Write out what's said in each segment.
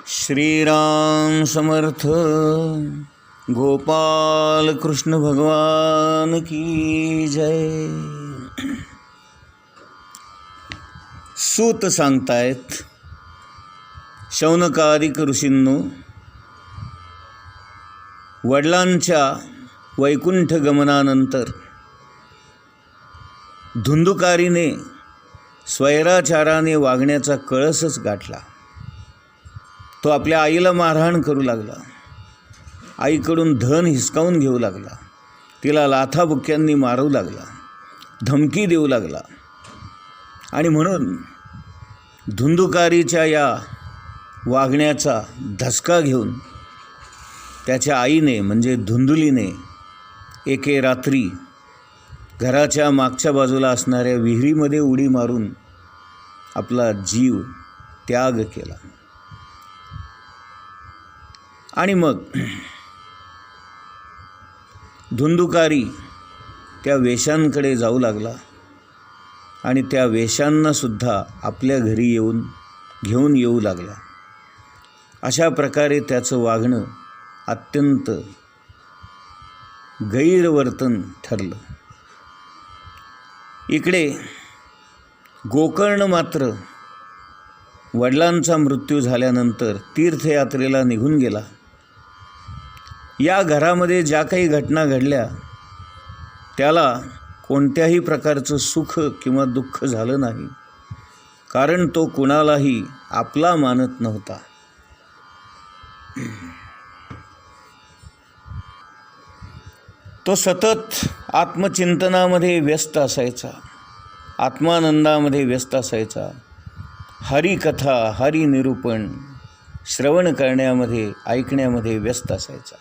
श्रीराम समर्थ गोपाल कृष्ण भगवान की जय। सूत सांगतायत, शौनकादिक ऋषींनो, वडिलांच्या वैकुंठ गमनानंतर धुंदुकारीने स्वैराचाराने वागण्याचा कळसच गाठला। तो आपल्या आईला मारहाण करू लागला, आईकडून धन हिसकावून घेऊ लागला, तिला लाथाबुक्क्यांनी मारू लागला, धमकी देऊ लागला। आणि म्हणून धुंदुकारीच्या या वागण्याचा धसका घेऊन त्याच्या आईने म्हणजे धुंदुलीने एके रात्री घराच्या मागच्या बाजूला असणाऱ्या विहिरीमध्ये उडी मारून आपला जीव त्याग केला। आणि मग धुंदुकारी त्या वेश्यांकडे जाऊ लागला आणि त्या वेश्यांनासुद्धा आपल्या घरी घेऊन येऊ लागला। अशा प्रकारे त्याचं वागणं अत्यंत गैरवर्तन ठरलं। इकडे गोकर्ण मात्र वडिलांचा मृत्यू झाल्यानंतर तीर्थयात्रेला निघून गेला। या घरामध्ये ज्या काही घटना घडल्या त्याला कोणत्याही प्रकारचं सुख किंवा दुःख झालं नाही, कारण तो कुणालाही आपला मानत नव्हता। तो सतत आत्मचिंतनामध्ये व्यस्त असायचा, आत्मानंदामध्ये व्यस्त असायचा, हरिकथा हरिनिरूपण श्रवण करण्यामध्ये ऐकण्यामध्ये व्यस्त असायचा।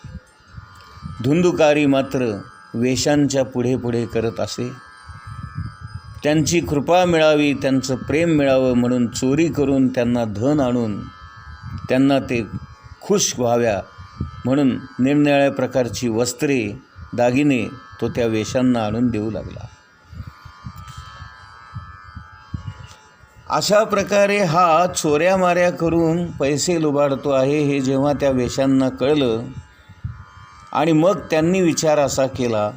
धुंदुकारी मात्र वेश्यांच्या पुढे पुढे करत असे। त्यांची कृपा मिळावी, त्यांचं प्रेम मिळावं म्हणून चोरी करून त्यांना धन आणून त्यांना ते खुश व्हाव्या म्हणून निरनिराळ्या प्रकारची वस्त्रे दागिने तो त्या वेश्यांना आणून देऊ लागला। अशा प्रकारे हा चोऱ्या माऱ्या करून पैसे लुबाडतो आहे हे जेव्हा त्या वेश्यांना कळलं आणि मग त्यांनी विचार असा केला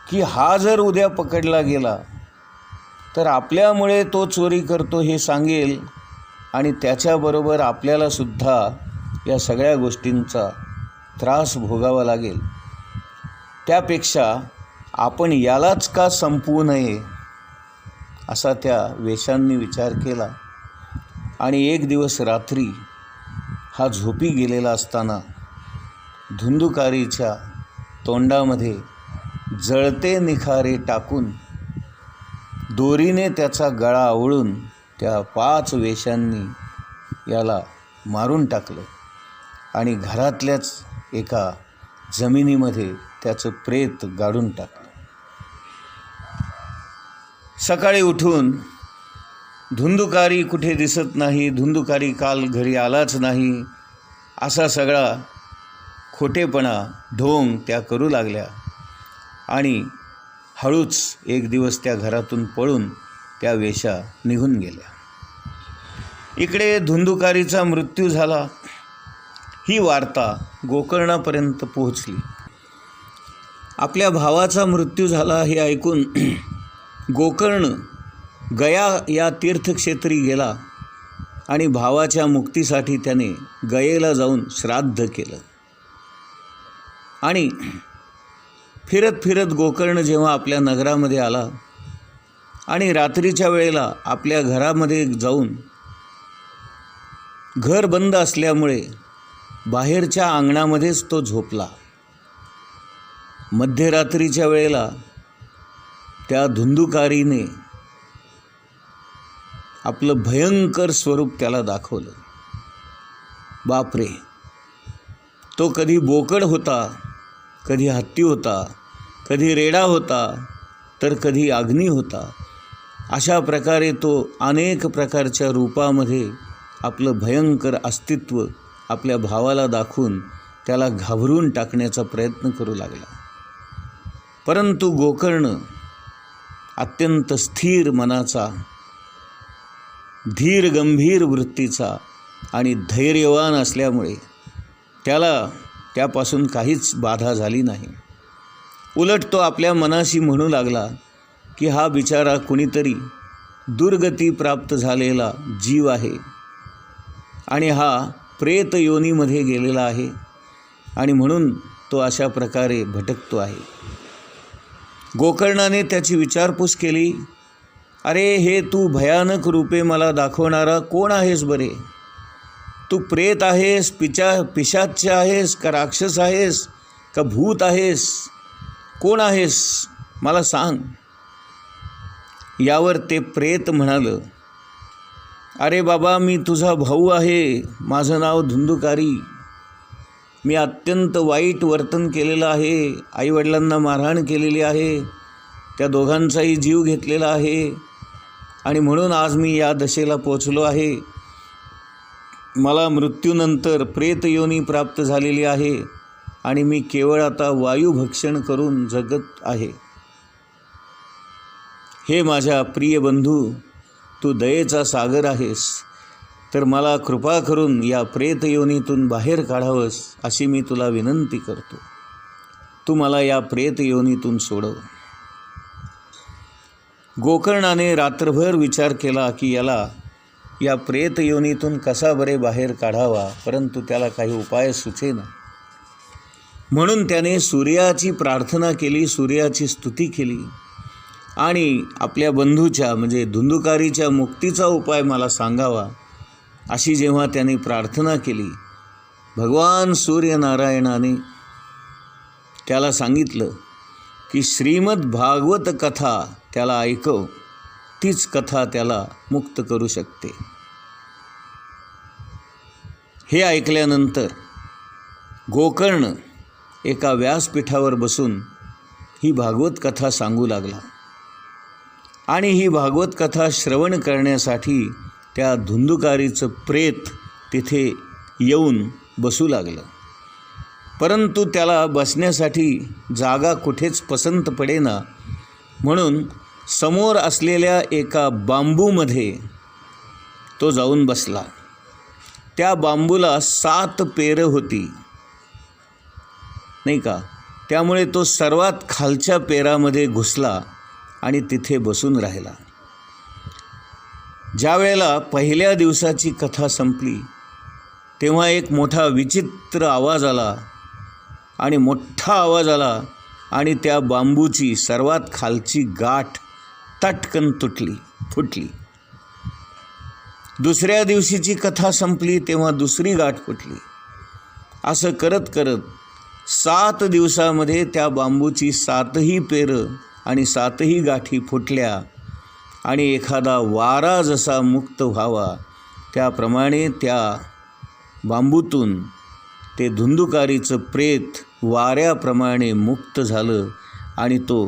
की हा जर उद्या पकडला गेला तर आपल्यामुळे तो चोरी करतो हे सांगेल आणि त्याच्याबरोबर आपल्यालासुद्धा या सगळ्या गोष्टींचा त्रास भोगावा लागेल। त्यापेक्षा आपण यालाच का संपवू नये असा त्या वेश्यांनी विचार केला। आणि एक दिवस रात्री हा झोपी गेलेला असताना धुंदुकारीच्या तोंडामध्ये जळते निखारे टाकून दोरीने त्याचा गळा आवळून त्या 5 वेश्यांनी याला मारून टाकलं आणि घरातल्याच एका जमिनीमध्ये त्याचं प्रेत गाडून टाकलं। सकाळी उठून धुंदुकारी कुठे दिसत नाही, धुंदुकारी काल घरी आलाच नाही, असा सगळा खोटेपणा ढोंग त्या करू लागल्या। आणि हळूच एक दिवस त्या घरातून पळून त्या वेश्या निघून गेल्या। इकडे धुंदुकारीचा मृत्यू झाला ही वार्ता गोकर्णापर्यंत पोहोचली। आपल्या भावाचा मृत्यू झाला हे ऐकून गोकर्ण गया या तीर्थक्षेत्री गेला आणि भावाच्या मुक्तीसाठी त्याने गयेला जाऊन श्राद्ध केलं। आणि फिरत फिरत गोकर्ण जेव्हा आपल्या नगरामध्ये आला आणि रात्रीच्या वेळेला आपल्या घरामध्ये जाऊन घर बंद असल्यामुळे बाहेरच्या अंगणामध्येच तो झोपला। मध्यरात्रीच्या वेळेला त्या धुंदुकारीने आपलं भयंकर स्वरूप त्याला दाखवलं। बापरे, तो कधी बोकड होता, कधी हत्ती होता, कधी रेडा होता, तर कधी अग्नी होता। अशा प्रकारे तो अनेक प्रकारच्या रूपामध्ये आपलं भयंकर अस्तित्व आपल्या भावाला दाखवून त्याला घाबरून टाकण्याचा प्रयत्न करू लागला। परंतु गोकर्ण अत्यंत स्थिर मनाचा, धीर गंभीर वृत्तीचा आणि धैर्यवान असल्यामुळे त्याला त्यापासून काहीच बाधा झाली नाही. उलट तो आपल्या मनाशी म्हणू लागला की हा बिचारा कुणीतरी दुर्गती प्राप्त झालेला जीव आहे आणि हा प्रेत योनीमध्ये गेलेला आहे आणि म्हणून तो अशा प्रकारे भटकतो आहे. गोकर्णाने त्याची विचारपूस केली. अरे हे तू भयानक रूपे मला दाखवणारा कोण आहेस बरे? तू प्रेत आहेस, पिशाच्य आहेस का राक्षस आहेस का भूत आहेस? कोण आहेस मला सांग. यावर ते प्रेत म्हणालं, अरे बाबा, मी तुझा भाऊ आहे, माझं नाव धुंदुकारी. मी अत्यंत वाईट वर्तन केलेलं आहे, आईवडिलांना मारहाण केलेली आहे, त्या दोघांचाही जीव घेतलेला आहे आणि म्हणून आज मी या दशेला पोचलो आहे. मला मृत्यूनंतर प्रेत योनी प्राप्त झालेली आहे आणि मी केवळ आता वायुभक्षण करून जगत आहे. हे माझ्या प्रिय बंधू, तू दयेचा सागर आहेस, तर मला कृपा करून या प्रेत योनीतून बाहेर काढावंस अशी मी तुला विनंती करतो. तू मला या प्रेत योनीतून सोडव. गोकर्णाने रात्रभर विचार केला की याला या प्रेत योनीतून कसा बरे बाहेर काढावा, परंतु त्याला काही उपाय सुचेना. म्हणून त्याने सूर्याची प्रार्थना केली, सूर्याची स्तुती केली आणि आपल्या बंधूच्या म्हणजे धुंदुकारीच्या मुक्तीचा उपाय मला सांगावा अशी जेव्हा त्याने प्रार्थना केली, भगवान सूर्यनारायणाने त्याला सांगितलं की श्रीमद भागवत कथा त्याला ऐकव, तीच कथा त्याला मुक्त करू शकते. हे ऐकल्यानंतर गोकर्ण एका व्यासपीठावर बसून ही भागवत कथा सांगू लागला आणि ही भागवत कथा श्रवण करण्यासाठी त्या धुंदुकारीचं प्रेत तिथे येऊन बसू लागलं. परंतु त्याला बसण्यासाठी जागा कुठेच पसंत पडेना, म्हणून समोर असलेल्या एका बांबूमध्ये तो जाऊन बसला. त्या बांबूला 7 पेरं होती नाही का, त्यामुळे तो सर्वात खालच्या पेरामध्ये घुसला आणि तिथे बसून राहिला. ज्या वेळेला पहिल्या दिवसाची कथा संपली तेव्हा एक मोठा विचित्र आवाज आला आणि मोठा आवाज आला आणि त्या बांबूची सर्वात खालची गाठ तटकन फुटली. दुसऱ्या दिवशीची कथा संपली तेव्हा दुसरी गाठ फुटली. असं करत करत 7 दिवसामध्ये त्या बांबूची 7ही पेरं आणि 7ही गाठी फुटल्या आणि एखादा वारा जसा मुक्त व्हावा त्याप्रमाणे त्या बांबूतून ते धुंदुकारीचं प्रेत वाऱ्याप्रमाणे मुक्त झालं आणि तो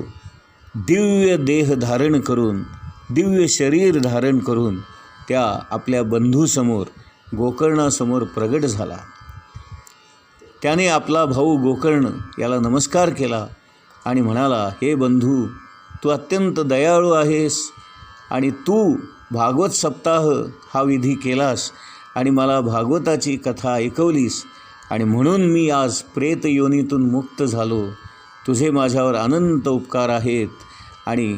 दिव्य देह धारण करून, दिव्य शरीर धारण करून त्या आपल्या बंधूसमोर गोकर्णासमोर प्रगट झाला. त्याने आपला भाऊ गोकर्ण याला नमस्कार केला आणि म्हणाला, हे बंधू, तू अत्यंत दयाळू आहेस आणि तू भागवत सप्ताह हा विधी केलास आणि मला भागवताची कथा ऐकवलीस आणि म्हणून मी आज प्रेत योनीतून मुक्त झालो. तुझे माझ्यावर अनंत उपकार आहेत आणि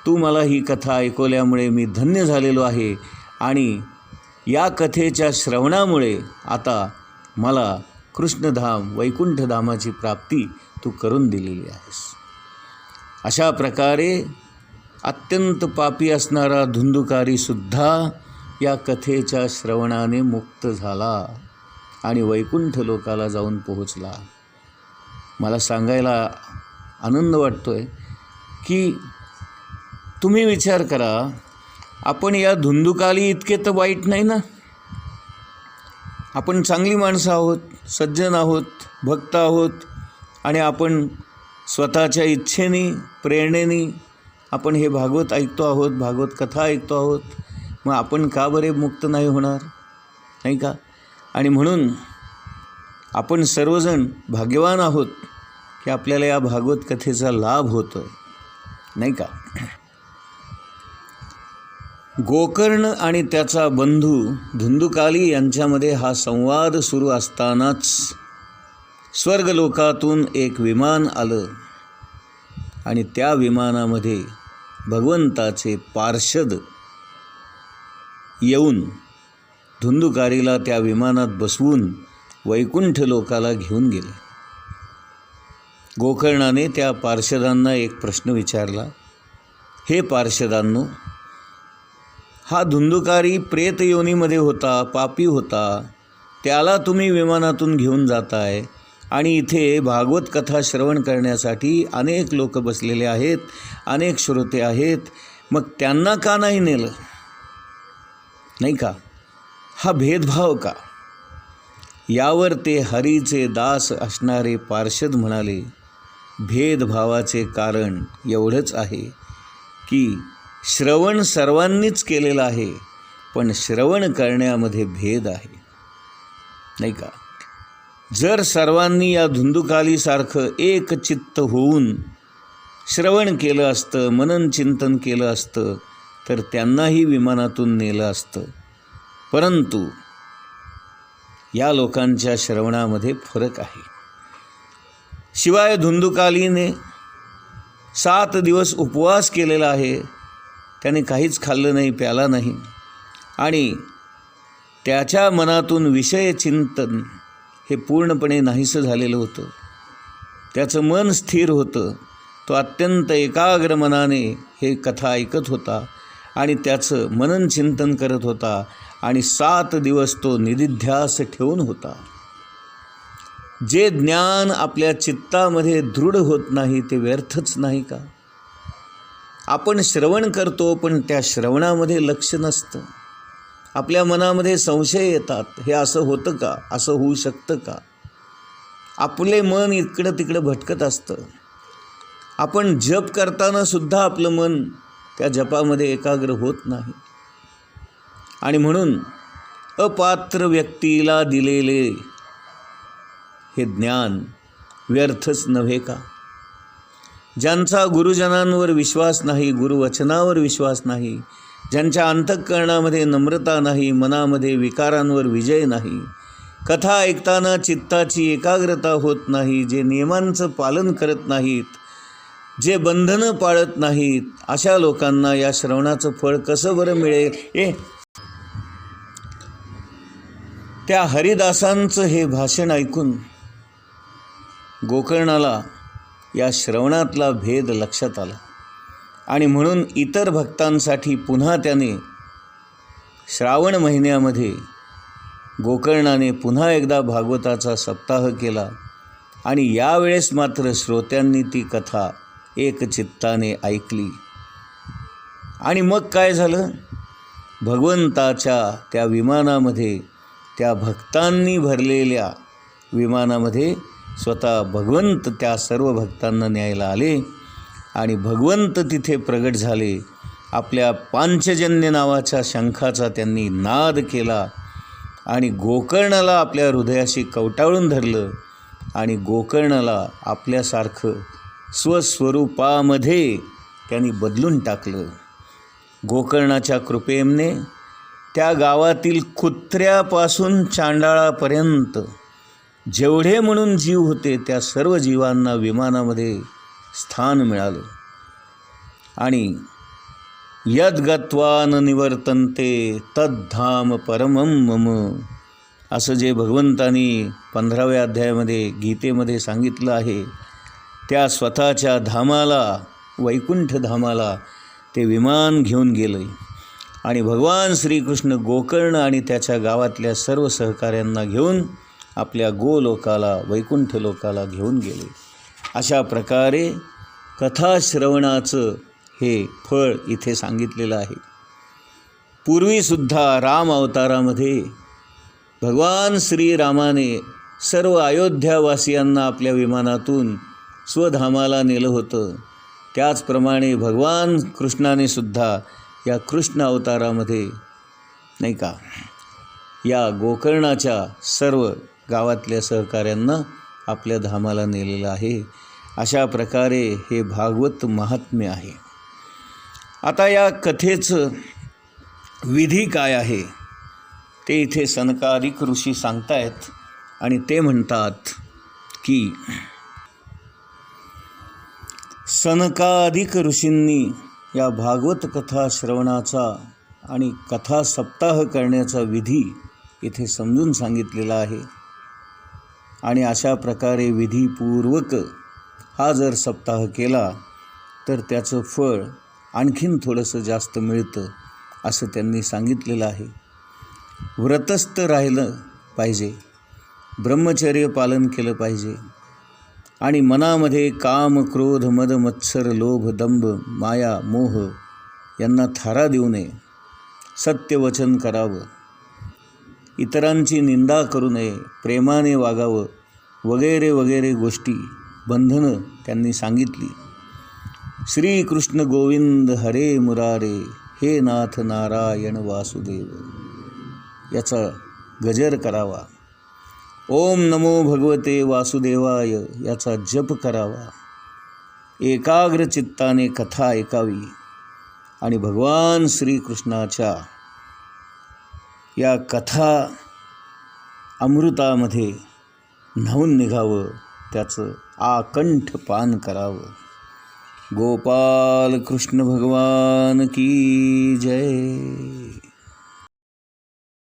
तू मला ही कथा ऐकवल्यामुळे मी धन्य झालेलो आहे आणि या कथेच्या श्रवणामुळे आता मला कृष्णधाम वैकुंठधामाची प्राप्ती तू करून दिलेली आहेस. अशा प्रकारे अत्यंत पापी असणारा धुंदुकारीसुद्धा या कथेच्या श्रवणाने मुक्त झाला आणि वैकुंठ लोकाला जाऊन पोहोचला. मला सांगायला आनंद वाटतो आहे की तुम्ही विचार करा, आपण या धुंदुकाली इतके तर वाईट नाही ना. आपण चांगली माणसं आहोत, सज्जन आहोत, भक्त आहोत आणि आपण स्वतःच्या इच्छेने, प्रेरणेने आपण हे भागवत ऐकतो आहोत, भागवत कथा ऐकतो आहोत. मग आपण का बरे मुक्त नाही होणार, नाही का? आणि म्हणून आपण सर्वजण भाग्यवान आहोत की आपल्याला या भागवत कथेचा लाभ होतो, नाही का? गोकर्ण आणि त्याचा बंधू धुंदुकाली यांच्यामध्ये हा संवाद सुरू असतानाच स्वर्गलोकातून एक विमान आलं आणि त्या विमानामध्ये भगवंताचे पार्षद येऊन धुंदुकारीला त्या विमानात बसवून वैकुंठ लोकाला घेऊन गेले. गोकर्णाने त्या पार्षदांना एक प्रश्न विचारला, हे पार्षदांनो, हा धुंदुकारी प्रेत योनीमध्ये होता, पापी होता, त्याला तुम्ही विमानातून घेऊन जाताय आणि इथे भागवत कथा श्रवण करण्यासाठी अनेक लोक बसलेले आहेत, अनेक श्रोते आहेत, मग त्यांना का नाही नेलं? नाही का? हा भेदभाव का? यावर ते हरीचे दास असणारे पार्षद म्हणाले, भेदभावाचे कारण एवढंच आहे की श्रवण सर्वांनीच केलेलं आहे, पण श्रवण करण्यामध्ये भेद आहे. नाही का? जर सर्वांनी या धुंदुकालीसारखं एक चित्त होऊन श्रवण केलं असतं, मनन चिंतन केलं असतं, तर त्यांनाही विमानातून नेलं असतं. परंतु या लोकांच्या श्रवणामध्ये फरक आहे. शिवाय धुंदुकालीने 7 दिवस उपवास केलेला आहे, त्याने काहीच खाल्लं नाही, प्याला नाही, आणि त्याच्या मनातून विषय चिंतन हे पूर्णपणे नाहीसं झालेलं होतं. त्याचं मन स्थिर होतं. तो अत्यंत एकाग्र मनाने हे कथा ऐकत होता आणि त्याचं मनन चिंतन करत होता आणि 7 दिवस तो निदिध्यास ठेवून होता. जे ज्ञान आपल्या चित्तामध्ये दृढ होत नाही ते व्यर्थच नाही का? आपण श्रवण करतो, पण त्या श्रवणामध्ये लक्ष नसतं. आपल्या मनामध्ये संशय येतात, हे असं होतं का, असं होऊ शकतं का? आपले मन इकडं तिकडं भटकत असतं. आपण जप करताना सुद्धा आपलं मन त्या जपामध्ये एकाग्र होत नाही. आणि म्हणून अपात्र व्यक्तीला दिलेले हे ज्ञान व्यर्थच नव्हे का? ज्यांचा गुरुजनांवर विश्वास नाही, गुरुवचनावर विश्वास नाही, ज्यांच्या अंतःकरणामध्ये नम्रता नाही, मनामध्ये विकारांवर विजय नाही, कथा ऐकताना चित्ताची एकाग्रता होत नाही, जे नियमांचं पालन करत नाहीत, जे बंधनं पाळत नाहीत, अशा लोकांना या श्रवणाचं फळ कसं बरं मिळेल? त्या हरिदासांचं हे भाषण ऐकून गोकर्णाला या श्रवणातला भेद लक्षात आला आणि म्हणून इतर भक्तांसाठी पुन्हा त्याने श्रावण महिन्यामध्ये गोकर्णाने पुन्हा एकदा भागवताचा सप्ताह केला आणि यावेळेस मात्र श्रोत्यांनी ती कथा एकचित्ताने ऐकली. आणि मग काय झालं? भगवंताच्या त्या विमानामध्ये, त्या भक्तांनी भरलेल्या विमानामध्ये स्वतः भगवंत त्या सर्व भक्तांना न्यायला आले आणि भगवंत तिथे प्रगट झाले. आपल्या पांचजन्य नावाच्या शंखाचा त्यांनी नाद केला आणि गोकर्णाला आपल्या हृदयाशी कवटाळून धरलं आणि गोकर्णाला आपल्यासारखं स्वस्वरूपामध्ये त्यांनी बदलून टाकलं. गोकर्णाच्या कृपेने त्या गावातील कुत्र्यापासून चांडाळापर्यंत जेवढे म्हणून जीव होते त्या सर्व जीवांना विमानामध्ये स्थान मिळालं. आणि यद्गत्वा न निवर्तन्ते तद्धाम परमं मम, असं जे भगवंतांनी 15व्या अध्यायामध्ये गीतेमध्ये सांगितलं आहे, त्या स्वतःच्या धामाला, वैकुंठ धामाला ते विमान घेऊन गेले आणि भगवान श्रीकृष्ण गोकर्ण आणि त्याच्या गावातल्या सर्व सहकाऱ्यांना घेऊन आपल्या गोलोकाला, वैकुंठ लोकाला घेऊन गेले. अशा प्रकारे कथाश्रवणाचं हे फळ इथे सांगितलेलं आहे. पूर्वीसुद्धा राम अवतारामध्ये भगवान श्रीरामाने सर्व अयोध्यावासियांना आपल्या विमानातून स्वधामाला नेलं होतं. त्याचप्रमाणे भगवान कृष्णाने सुद्धा या कृष्ण अवतारामध्ये, नाही का, या गोकर्णाच्या सर्व गावातल्या सहकाऱ्यांना आपल्या धामाला नेलेलं आहे. अशा प्रकारे हे भागवत महात्म्य आहे. आता या कथेचं विधी काय आहे ते इथे सनकादिक ऋषी सांगतायत आणि ते म्हणतात की सनकादिक ऋषींनी या भागवत कथा श्रवणाचा आणि कथा सप्ताह करण्याचा विधी इथे समजून सांगितलेला आहे आणि अशा प्रकारे विधीपूर्वक हा जर सप्ताह केला तर त्याचं फळ आणखीन थोडंसं जास्त मिळतं असं त्यांनी सांगितलेलं आहे. व्रतस्थ राहिलं पाहिजे, ब्रह्मचर्य पालन केलं पाहिजे आणि मनामध्ये काम, क्रोध, मद, मत्सर, लोभ, दंभ, माया, मोह यांना थारा देऊ नये, सत्यवचन करावं, इतरांची निंदा करू नये, प्रेमाने वागावं वगैरे वगैरे गोष्टी, बंधनं त्यांनी सांगितली. श्री कृष्ण गोविंद हरे मुरारे, हे नाथ नारायण वासुदेव याचा गजर करावा. ओम नमो भगवते वासुदेवाय याचा जप करावा. एकाग्र चित्ताने कथा ऐकावी आणि भगवान श्रीकृष्णाच्या या कथा अमृतामध्ये न्हाऊन निघावं, त्याचं आकंठ पान करावं. गोपाल कृष्ण भगवान की जय.